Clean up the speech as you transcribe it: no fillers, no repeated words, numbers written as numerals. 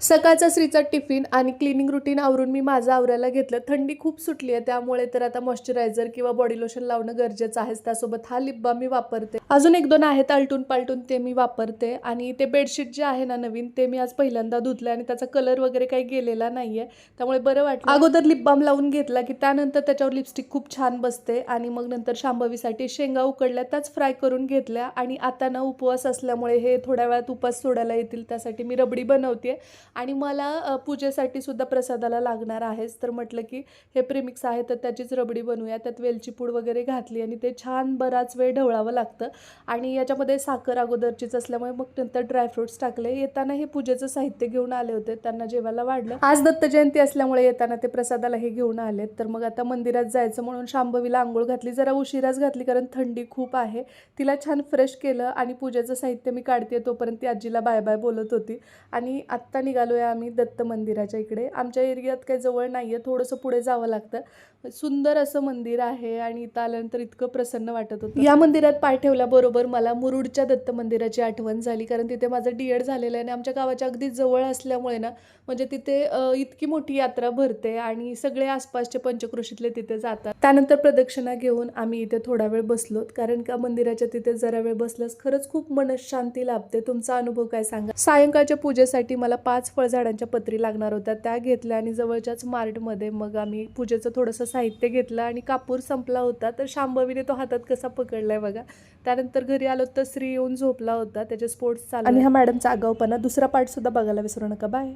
सकाळचा श्रीचा टिफिन आणि cleaning routine आवरून मी माझं आवरायला घेतलं. थंडी खूप सुटली आहे, त्यामुळे तर आता मॉइश्चरायझर किंवा बॉडी लोशन लावणं गरजेचं आहेच. त्यासोबत हा लिप बाम मी वापरते. अजून एक दोन आहेत आलटून पालटून, ते मी वापरते. आणि ते बेडशीट जे आहे ना नवीन, ते मी आज पहिल्यांदा धुतलं आणि त्याचा कलर वगैरे काही गेलेला नाहीये, त्यामुळे बरं वाटलं. अगोदर लिप बाम लावून घेतला की त्यानंतर त्याच्यावर लिपस्टिक खूप छान बसते. आणि मग नंतर शांभवीसाठी शेंगा उकडल्या, त्याच फ्राय करून घेतल्या. आणि आता ना उपवास असल्यामुळे हे थोड्या वेळात उपास सोडायला येतील, त्यासाठी मी रबडी बनवते. आणि मला पूजेसाठी सुद्धा प्रसादाला लागणार आहेच, तर म्हटलं की हे प्रेमिक्स आहे तर त्याचीच रबडी बनवूया. त्यात वेलची पूड वगैरे घातली आणि ते छान बराच वेळ ढवळावं लागतं. आणि याच्यामध्ये साखर अगोदरचीच असल्यामुळे मग नंतर ड्रायफ्रुट्स टाकले. येताना हे पूजेचं साहित्य घेऊन आले होते, त्यांना जेवायला वाढलं. आज दत्त जयंती असल्यामुळे येताना ते प्रसादाला हे घेऊन आलेत. तर मग आता मंदिरात जायचं म्हणून शांभवीला आंघोळ घातली, जरा उशिराच घातली कारण थंडी खूप आहे. तिला छान फ्रेश केलं आणि पूजेचं साहित्य मी काढते, तोपर्यंत ती आजीला बाय बाय बोलत होती. आणि आत्ता निघालोय आम्ही दत्त मंदिराच्या इकडे. आमच्या एरियात काही जवळ नाहीये, थोडंसं पुढे जावं लागतं. सुंदर असं मंदिर आहे आणि इथं आल्यानंतर इतकं प्रसन्न वाटत होतं. या मंदिरात पाय ठेवल्याबरोबर मला मुरुडच्या दत्त मंदिराची आठवण झाली, कारण तिथे माझं D.Ed झालेलं आहे आणि आमच्या गावाच्या अगदी जवळ असल्यामुळे ना, म्हणजे तिथे इतकी मोठी यात्रा भरते आणि सगळे आसपासचे पंचक्रोशीतले तिथे जातात. त्यानंतर प्रदक्षिणा घेऊन आम्ही इथे थोडा वेळ बसलोत, कारण का मंदिराच्या तिथे जरा वेळ बसल्यास खरंच खूप मनशांती लाभते. तुमचा अनुभव काय सांगा. सायंकाळच्या पूजेसाठी मला 5 फळझाडांच्या पत्री लागणार होत्या, त्या घेतल्या आणि जवळच्याच मार्टमध्ये मग आम्ही पूजेचं थोडंसं साहित्य घेतलं. आणि कापूर संपला होता तर शांभवीने तो हातात कसा पकडलाय बघा. त्यानंतर घरी आलो तर श्री येऊन झोपला होता, त्याचे स्पोर्ट्स चालू आणि हा मॅडमचा आगाऊपणा. दुसरा पार्ट सुद्धा बघायला विसरू नका. बाय.